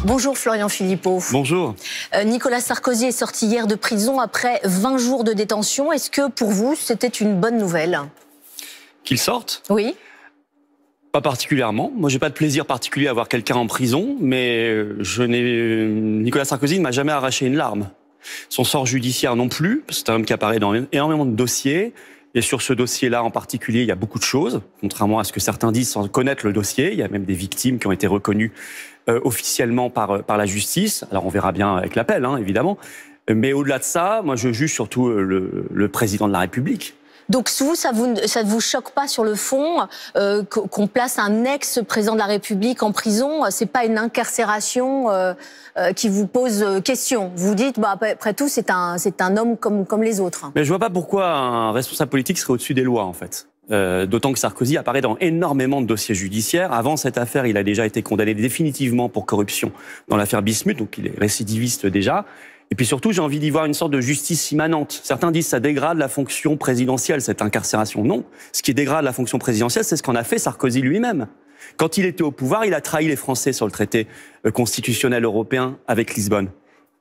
Bonjour Florian Philippot. Bonjour. Nicolas Sarkozy est sorti hier de prison après 20 jours de détention. Est-ce que pour vous, c'était une bonne nouvelle? Qu'il sorte? Oui. Pas particulièrement. Moi, j'ai pas de plaisir particulier à voir quelqu'un en prison, mais Nicolas Sarkozy ne m'a jamais arraché une larme. Son sort judiciaire non plus. C'est un homme qui apparaît dans énormément de dossiers. Et sur ce dossier-là en particulier, il y a beaucoup de choses, contrairement à ce que certains disent sans connaître le dossier. Il y a même des victimes qui ont été reconnues officiellement par la justice. Alors on verra bien avec l'appel, évidemment. Mais au-delà de ça, moi je juge surtout le président de la République. Donc vous, ça ne vous choque pas sur le fond qu'on place un ex-président de la République en prison? C'est pas une incarcération qui vous pose question? Vous dites, après tout, c'est un homme comme les autres. Mais je vois pas pourquoi un responsable politique serait au-dessus des lois, en fait. D'autant que Sarkozy apparaît dans énormément de dossiers judiciaires. Avant cette affaire, il a déjà été condamné définitivement pour corruption dans l'affaire Bismuth, donc il est récidiviste déjà. Et puis surtout, j'ai envie d'y voir une sorte de justice immanente. Certains disent que ça dégrade la fonction présidentielle, cette incarcération. Non, ce qui dégrade la fonction présidentielle, c'est ce qu'en a fait Sarkozy lui-même. Quand il était au pouvoir, il a trahi les Français sur le traité constitutionnel européen avec Lisbonne.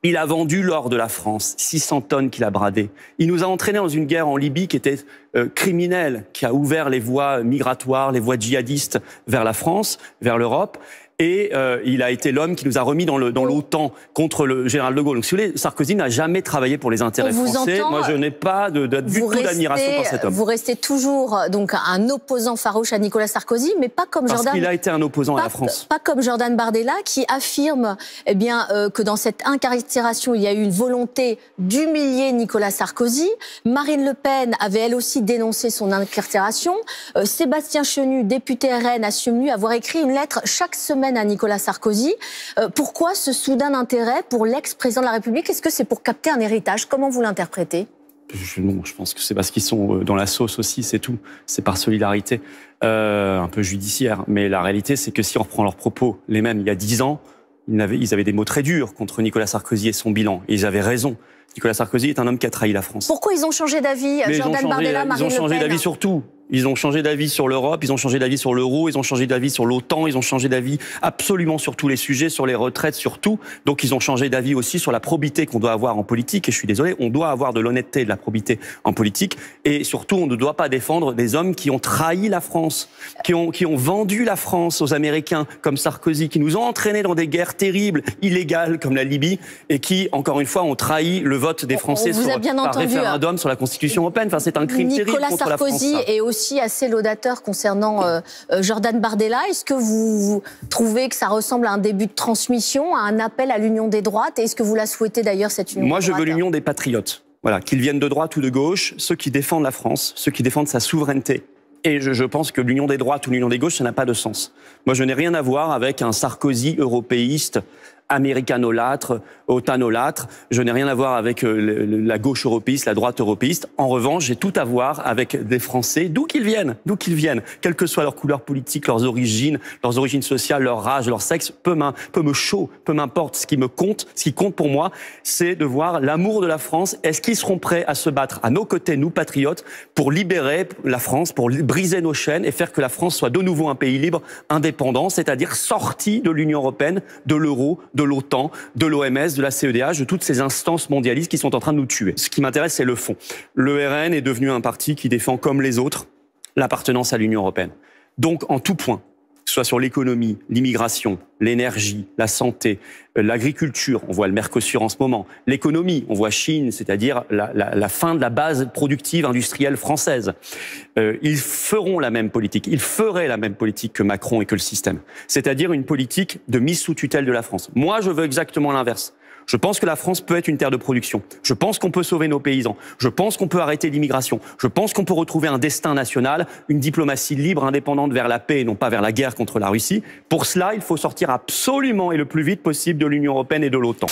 Il a vendu l'or de la France, 600 tonnes qu'il a bradé. Il nous a entraînés dans une guerre en Libye qui était criminelle, qui a ouvert les voies migratoires, les voies djihadistes vers la France, vers l'Europe. Et il a été l'homme qui nous a remis dans l'OTAN contre le général de Gaulle. Donc, si vous voulez, Sarkozy n'a jamais travaillé pour les intérêts français. Moi, je n'ai pas du tout d'admiration pour cet homme. Vous restez toujours donc un opposant farouche à Nicolas Sarkozy, mais pas comme Jordan. Parce qu'il a été un opposant à la France. Pas comme Jordan Bardella, qui affirme que dans cette incarcération, il y a eu une volonté d'humilier Nicolas Sarkozy. Marine Le Pen avait elle aussi dénoncé son incarcération. Sébastien Chenu, député RN, assume lui avoir écrit une lettre chaque semaine à Nicolas Sarkozy. Pourquoi ce soudain intérêt pour l'ex-président de la République? Est-ce que c'est pour capter un héritage? Comment vous l'interprétez? Non, je pense que c'est parce qu'ils sont dans la sauce aussi, c'est tout. C'est par solidarité, un peu judiciaire. Mais la réalité, c'est que si on reprend leurs propos, les mêmes il y a 10 ans, ils avaient des mots très durs contre Nicolas Sarkozy et son bilan. Et ils avaient raison. Nicolas Sarkozy est un homme qui a trahi la France. Pourquoi ils ont changé d'avis, Jordan Bardella, Marine Le Pen? Ils ont changé d'avis sur tout. Ils ont changé d'avis sur l'Europe, ils ont changé d'avis sur l'euro, ils ont changé d'avis sur l'OTAN, ils ont changé d'avis absolument sur tous les sujets, sur les retraites, sur tout. Donc ils ont changé d'avis aussi sur la probité qu'on doit avoir en politique. Et je suis désolé, on doit avoir de l'honnêteté et de la probité en politique. Et surtout, on ne doit pas défendre des hommes qui ont trahi la France, qui ont vendu la France aux Américains, comme Sarkozy, qui nous ont entraînés dans des guerres terribles, illégales, comme la Libye, et qui, encore une fois, ont trahi le vote des Français par référendum sur la Constitution européenne. Enfin, c'est un crime terrible contre la France. Nicolas Sarkozy est aussi assez laudateur concernant Jordan Bardella. Est-ce que vous trouvez que ça ressemble à un début de transmission, à un appel à l'union des droites? Et est-ce que vous la souhaitez d'ailleurs, cette union? Moi, je veux l'union des patriotes. Voilà, qu'ils viennent de droite ou de gauche, ceux qui défendent la France, ceux qui défendent sa souveraineté. Et je pense que l'union des droites ou l'union des gauches, ça n'a pas de sens. Moi, je n'ai rien à voir avec un Sarkozy européiste, américanolâtre, otanolâtre. Je n'ai rien à voir avec la gauche européiste, la droite européiste. En revanche, j'ai tout à voir avec des Français, d'où qu'ils viennent, quelle que soit leur couleur politique, leurs origines sociales, leur âge, leur sexe, peu m'importe. Ce qui compte pour moi, c'est de voir l'amour de la France. Est-ce qu'ils seront prêts à se battre à nos côtés, nous patriotes, pour libérer la France, pour briser nos chaînes et faire que la France soit de nouveau un pays libre, indépendant, c'est-à-dire sorti de l'Union européenne, de l'euro, de l'OTAN, de l'OMS, de la CEDH, de toutes ces instances mondialistes qui sont en train de nous tuer. Ce qui m'intéresse, c'est le fond. Le RN est devenu un parti qui défend, comme les autres, l'appartenance à l'Union européenne. Donc, en tout point, que ce soit sur l'économie, l'immigration, l'énergie, la santé, l'agriculture, on voit le Mercosur en ce moment, l'économie, on voit Chine, c'est-à-dire la fin de la base productive industrielle française. Ils feront la même politique, ils feraient la même politique que Macron et que le système, c'est-à-dire une politique de mise sous tutelle de la France. Moi, je veux exactement l'inverse. Je pense que la France peut être une terre de production. Je pense qu'on peut sauver nos paysans. Je pense qu'on peut arrêter l'immigration. Je pense qu'on peut retrouver un destin national, une diplomatie libre, indépendante vers la paix et non pas vers la guerre contre la Russie. Pour cela, il faut sortir absolument et le plus vite possible de l'Union européenne et de l'OTAN.